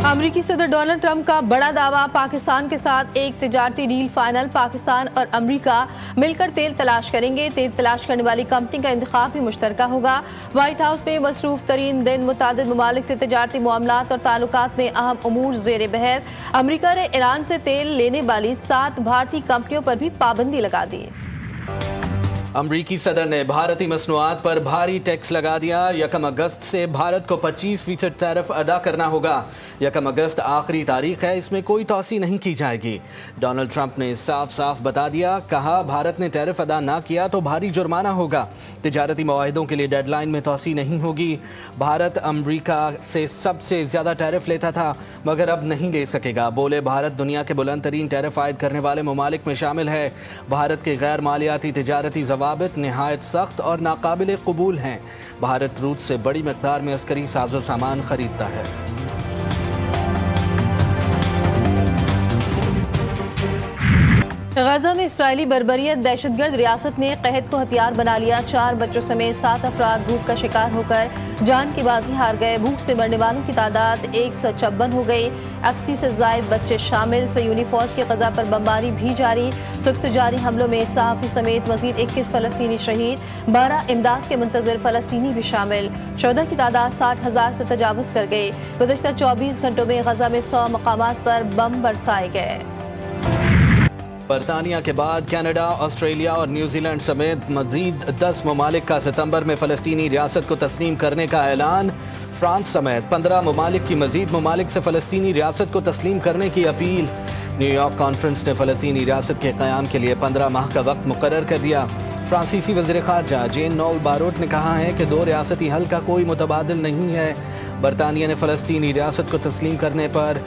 अमरीकी सदर Donald Trump का बड़ा दावा, पाकिस्तान के साथ एक तिजारती डील फाइनल। पाकिस्तान और अमरीका मिलकर तेल तलाश करेंगे। तेल तलाश करने वाली कंपनी का इंतखाब भी मुश्तरका होगा। व्हाइट हाउस में मसरूफ तरीन दिन मुतादिद ममालिक से तिजारती मामलात और ताल्लुकात में अहम उमूर ज़ेर बहस। अमरीका ने ईरान से तेल लेने वाली 7 भारतीय कंपनियों पर भी पाबंदी लगा दी। अमरीकी सदर ने भारतीय मसनूआत पर भारी टैक्स लगा दिया। 1 अगस्त से भारत को 25% टैरिफ अदा करना होगा। 1 अगस्त आखिरी तारीख है, इसमें कोई तोसी नहीं की जाएगी। डोनाल्ड ट्रंप ने साफ साफ बता दिया, कहा भारत ने टैरिफ अदा ना किया तो भारी जुर्माना होगा। तिजारती मुआहिदों के लिए डेडलाइन में तोसी नहीं होगी। भारत अमरीका से सबसे ज्यादा टैरिफ लेता था मगर अब नहीं ले सकेगा। बोले, भारत दुनिया के बुलंद तरीन टैरिफ आयद करने वाले ममालिक में शामिल है। भारत के गैर मालियाती तिजारती जवाबित निहायत सख्त और नाकाबिल कबूल हैं। भारत रूस से बड़ी मकदार में अस्करी साजो सामान खरीदता है। गजा में इस्राएली बर्बरियत, दहशतगर्द रियासत ने कहत को हथियार बना लिया। 4 बच्चों समेत 7 अफराद भूख का शिकार होकर जान की बाजी हार गए। भूख से मरने वालों की तादाद 156 हो गई। 80 से जायद बच्चे शामिल। सयूनी फौज की गजा पर बमबारी भी जारी। सुबह से जारी हमलों में सहाफ़ी समेत मजीद 21 फलस्तीनी शहीद, 12 इमदाद के मुंतज़िर फलस्तीनी भी शामिल। 14 की तादाद 60,000 से तजावुज़ कर गई। गुज़श्ता 24 घंटों में गजा में 100 मकामात पर बम बरसाए गए। बरतानिया के बाद कनाडा, ऑस्ट्रेलिया और न्यूजीलैंड समेत मजीद 10 ममालिक का सितंबर में फ़लस्तीनी रियासत को तस्लीम करने का ऐलान। फ्रांस समेत 15 ममालिक की मजीद ममालिक से फ़लस्तीनी रियासत को तस्लीम करने की अपील। न्यूयॉर्क कॉन्फ्रेंस ने फ़लस्तीनी रियासत के क़याम के लिए 15 माह का वक्त मुकर्रर कर दिया। फ्रांसीसी वज़ीर ख़ारजा जेन नोल बारोट ने कहा है कि 2 रियासती हल का कोई मुतबादिल नहीं है। बरतानिया ने फ़लस्तीनी रियासत को तस्लीम करने पर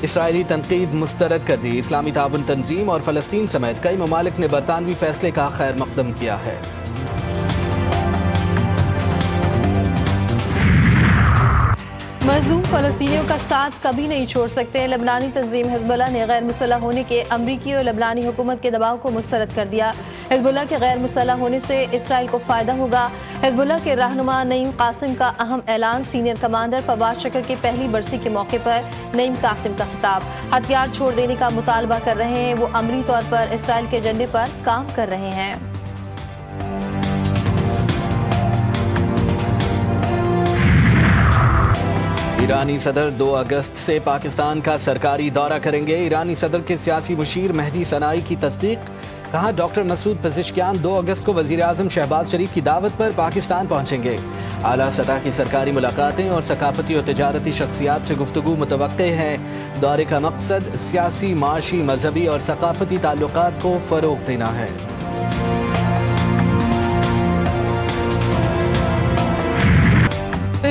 इसराइली तनकीद मुस्तरद कर दी। इस्लामी ताउन तंजीम और फ़लस्तीन समेत कई ममालिक ने बरतानवी फैसले का खैर मकदम किया है। मज़लूम फ़लस्तीनियों का साथ कभी नहीं छोड़ सकते। लबनानी तंजीम हिज़्बुल्लाह ने गैर मुसल्लह होने के अमरीकी और लबनानी हुकूमत के दबाव को मुस्तरद कर दिया। हिज़्बुल्लाह के गैर मुसल्लह होने से इसराइल को फ़ायदा होगा। हिज़्बुल्लाह के रहनुमा नईम कासिम का अहम ऐलान। सीनियर कमांडर फवाद शकर की पहली बरसी के मौके पर नईम कासिम का खिताब। हथियार छोड़ देने का मुतालबा कर रहे हैं। वो अमली तौर पर इसराइल के एजेंडे पर काम कर रहे हैं। ईरानी सदर 2 अगस्त से पाकिस्तान का सरकारी दौरा करेंगे। ईरानी सदर के सियासी मुशीर मेहदी सनाई की तस्दीक। कहा, डॉक्टर मसूद पेज़ेश्कियान 2 अगस्त को वज़ीर आज़म शहबाज शरीफ की दावत पर पाकिस्तान पहुंचेंगे। आला सतह की सरकारी मुलाकातें और सकाफती और तिजारती शख्सियात से गुफ्तगू मुतवक्के है। दौरे का मकसद सियासी, माशी, मजहबी और सकाफती ताल्लुकात को फ़रोग़ देना है।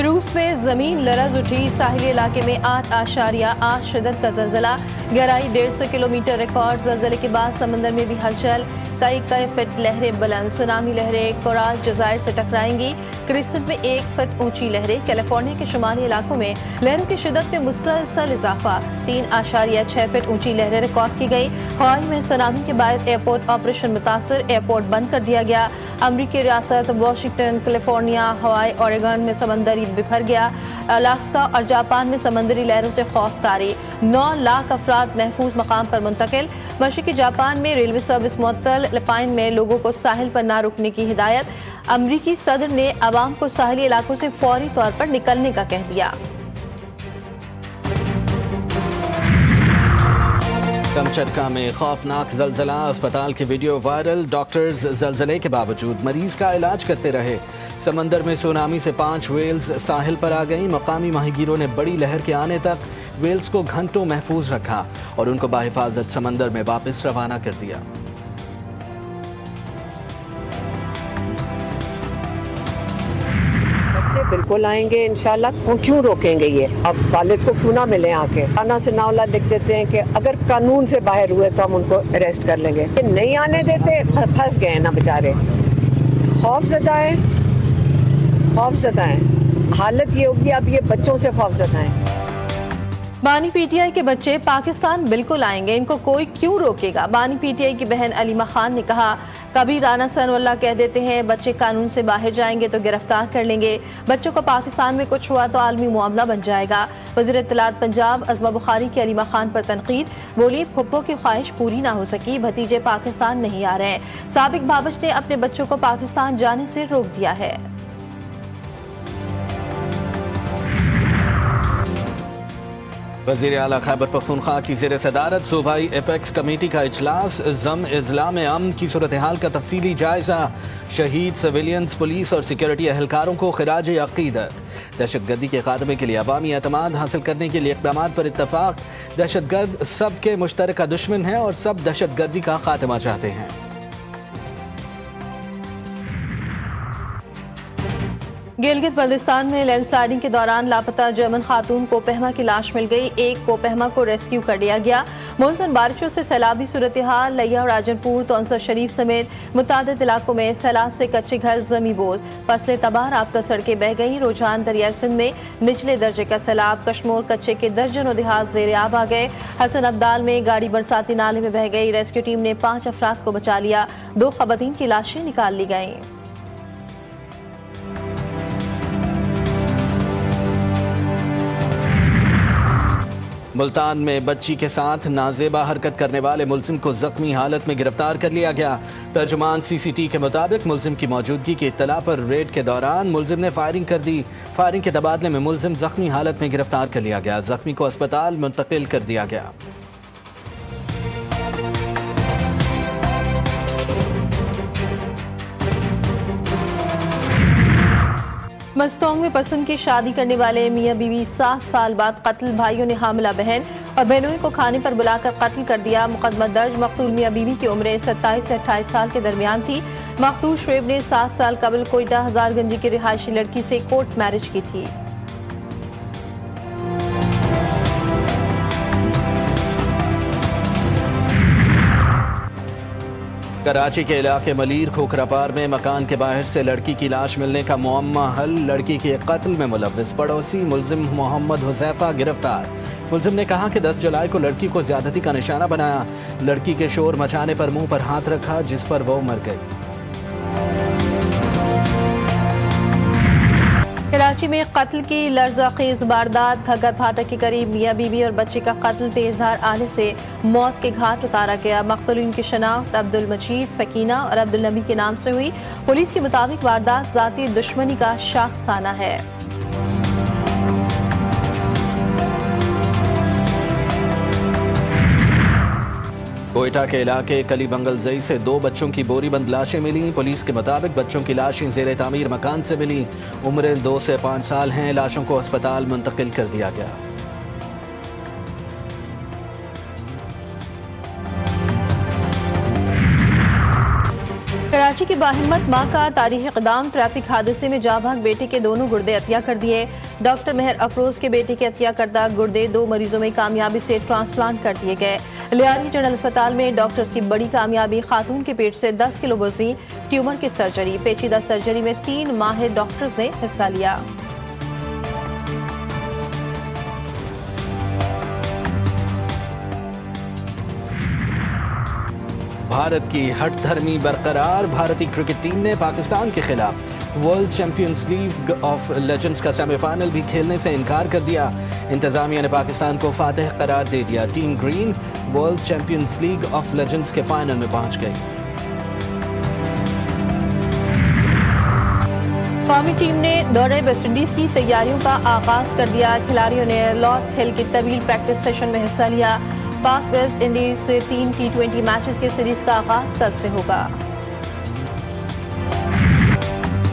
रूस में जमीन लरज उठी। साहिली इलाके में 8.8 शिद्दत का ज़लज़ला। गहराई 150 किलोमीटर रिकॉर्ड। ज़लज़ले के बाद समंदर में भी हलचल। कई फीट लहरें बुलंद। सुनामी लहरें कोराल जज़ायर से टकराएंगी। क्रिस्टन में 1 फीट ऊंची लहरें। कैलिफोर्निया के शुमाली इलाकों में लहरों की शिद्दत में मुसलसल इजाफा। 3.6 फीट ऊंची लहरें रिकॉर्ड की गई। हवाई में सुनामी के बाद एयरपोर्ट ऑपरेशन मुतासर। एयरपोर्ट बंद कर दिया गया। अमरीकी रियासत वाशिंगटन, कैलिफोर्निया, हवाई, ओरेगन में समंदरी बिखर गया। अलास्का और जापान में समंदरी लहरों से खौफ तारी। 9 लाख अफराद महफूज मकाम पर मुंतकिल। मशरक़ी जापान में रेलवे सर्विस मुअत्तल। फिलिपाइन में लोगों को साहिल पर ना रुकने की हिदायत। अमरीकी सदर ने अवाम को साहिली इलाकों से फौरी तौर पर निकलने का कह दिया। कमचटका में खौफनाक ज़लज़ला। अस्पताल की वीडियो वायरल। डॉक्टर्स ज़लज़ले के बावजूद मरीज का इलाज करते रहे। समंदर में सुनामी से 5 वेल्स साहिल पर आ गईं। मकामी माहीगीरों ने बड़ी लहर के आने तक वेल्स को घंटों महफूज रखा और उनको बाहिफाजत समंदर में वापस रवाना कर दिया। बच्चे बिल्कुल आएंगे इंशाल्लाह। क्यों रोकेंगे ये? अब वालिद को क्यों ना मिले आके? आना से नावला लिख देते हैं कि अगर कानून से बाहर हुए तो हम उनको अरेस्ट कर लेंगे। नहीं आने देते, फंस गए ना बेचारे। खौफज़दा है। हालत ये होगी अब ये बच्चों से खौफज़दा है। बानी पीटीआई के बच्चे पाकिस्तान बिल्कुल आएंगे, इनको कोई क्यों रोकेगा? बानी पीटीआई की बहन अलीमा खान ने कहा, کبھی رانا ثناءاللہ کہہ دیتے ہیں بچے قانون سے باہر جائیں گے تو گرفتار کر لیں گے، بچوں کو پاکستان میں کچھ ہوا تو عالمی معاملہ بن جائے گا۔ وزیر اطلاعات پنجاب عظمہ بخاری کی علیمہ خان پر تنقید، بولی پھپھو کی خواہش پوری نہ ہو سکی، بھتیجے پاکستان نہیں آ رہے ہیں۔ سابق بابج نے اپنے بچوں کو پاکستان جانے سے روک دیا ہے۔ وزیر اعلیٰ خیبر پختونخوا کی زیر صدارت صوبائی ایپیکس کمیٹی کا اجلاس، ضم اضلاع میں امن کی صورتحال کا تفصیلی جائزہ، شہید سویلینز، پولیس اور سیکیورٹی اہلکاروں کو خراج عقیدت، دہشت گردی کے خاتمے کے لیے عوامی اعتماد حاصل کرنے کے لیے اقدامات پر اتفاق، دہشت گرد سب کے مشترکہ دشمن ہیں اور سب دہشت گردی کا خاتمہ چاہتے ہیں۔ گلگت بلتستان میں لینڈ سلائیڈنگ کے دوران لاپتہ جرمن خاتون کوپہما کی لاش مل گئی، ایک کوپہما کو ریسکیو کر لیا گیا۔ مونسون بارشوں سے سیلابی صورتحال، لیا اور راجن پور، تونسر شریف سمیت متعدد علاقوں میں سیلاب سے کچے گھر زمیں بوجھ، فصلیں تباہ، رابطہ سڑکیں بہہ گئیں۔ روجان دریائے سندھ میں نچلے درجے کا سیلاب، کشمور کچے کے درجنوں دیہات زیر آب آ گئے۔ حسن ابدال میں گاڑی برساتی نالے میں بہہ گئی، ریسکیو ٹیم نے 5 افراد کو بچا لیا، 2 خواتین کی لاشیں نکال لی گئیں۔ ملتان میں بچی کے ساتھ نازیبا حرکت کرنے والے ملزم کو زخمی حالت میں گرفتار کر لیا گیا۔ ترجمان سی سی ٹی کے مطابق ملزم کی موجودگی کی اطلاع پر ریڈ کے دوران ملزم نے فائرنگ کر دی۔ فائرنگ کے تبادلے میں ملزم زخمی حالت میں گرفتار کر لیا گیا، زخمی کو اسپتال منتقل کر دیا گیا۔ مستونگ میں پسند کی شادی کرنے والے میاں بیوی 7 سال بعد قتل، بھائیوں نے حاملہ بہن اور بہنوئی کو کھانے پر بلا کر قتل کر دیا۔ مقدمہ درج، مقتول میاں بیوی کی عمریں 27 سے 28 سال کے درمیان تھی۔ مقتول شعیب نے 7 سال قبل کوئٹہ ہزار گنجی کی رہائشی لڑکی سے کورٹ میرج کی تھی۔ کراچی کے علاقے ملیر کھوکھرا پار میں مکان کے باہر سے لڑکی کی لاش ملنے کا معمہ حل، لڑکی کے قتل میں ملوث پڑوسی ملزم محمد حذیفہ گرفتار۔ ملزم نے کہا کہ 10 جولائی کو لڑکی کو زیادتی کا نشانہ بنایا، لڑکی کے شور مچانے پر منہ پر ہاتھ رکھا جس پر وہ مر گئی۔ کراچی میں قتل کی لرزہ خیز واردات، گھگر پھاٹک کے قریب میاں بیوی اور بچے کا قتل، تیز دھار آنے سے موت کے گھاٹ اتارا گیا۔ مقتولین کی شناخت عبد المجید، سکینہ اور عبد النبی کے نام سے ہوئی۔ پولیس کے مطابق واردات ذاتی دشمنی کا شاخسانہ ہے۔ کوئٹہ کے علاقے کلی بنگل زئی سے 2 بچوں کی بوری بند لاشیں ملیں۔ پولیس کے مطابق بچوں کی لاشیں زیر تعمیر مکان سے ملیں، عمریں 2 سے 5 سال ہیں، لاشوں کو اسپتال منتقل کر دیا گیا۔ کراچی کی باہمت ماں کا تاریخی اقدام، ٹریفک حادثے میں جاں بحق بیٹے کے دونوں گردے عطیہ کر دیے۔ ڈاکٹر مہر افروز کے بیٹے کے عطیہ کردہ گردے 2 مریضوں میں کامیابی سے ٹرانسپلانٹ کر دیے گئے۔ لیاری جنرل اسپتال میں ڈاکٹرز کی بڑی کامیابی، خاتون کے پیٹ سے 10 کلو وزنی ٹیومر کی سرجری، پیچیدہ سرجری میں 3 ماہر ڈاکٹرز نے حصہ لیا۔ بھارت کی ہٹ دھرمی برقرار، بھارتی کرکٹ ٹیم نے پاکستان کے خلاف world champions league of legends کا سیمی فائنل بھی کھیلنے سے انکار کر دیا۔ انتظامیہ نے پاکستان کو فاتح قرار دے دیا، team green world champions league of legends کے فائنل میں پہنچ گئی۔ قومی ٹیم نے دورہ ویسٹ انڈیز کی تیاریوں کا آغاز کر دیا، کھلاڑیوں نے لارڈ ہل کے طویل پریکٹس سیشن میں حصہ لیا۔ پاک ویسٹ انڈیز سے 3 T20 میچز کے سیریز کا آغاز کل سے ہوگا۔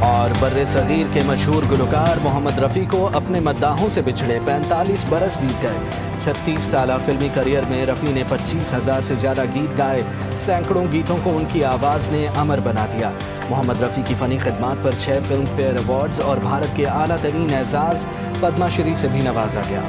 اور بر صغیر کے مشہور گلوکار محمد رفیع کو اپنے مداحوں سے بچھڑے 45 برس بیت گئے۔ 36 سالہ فلمی کریئر میں رفیع نے 25,000 سے زیادہ گیت گائے، سینکڑوں گیتوں کو ان کی آواز نے امر بنا دیا۔ محمد رفیع کی فنی خدمات پر 6 فلم فیئر ایوارڈز اور بھارت کے اعلیٰ ترین اعزاز پدما شری سے بھی نوازا گیا۔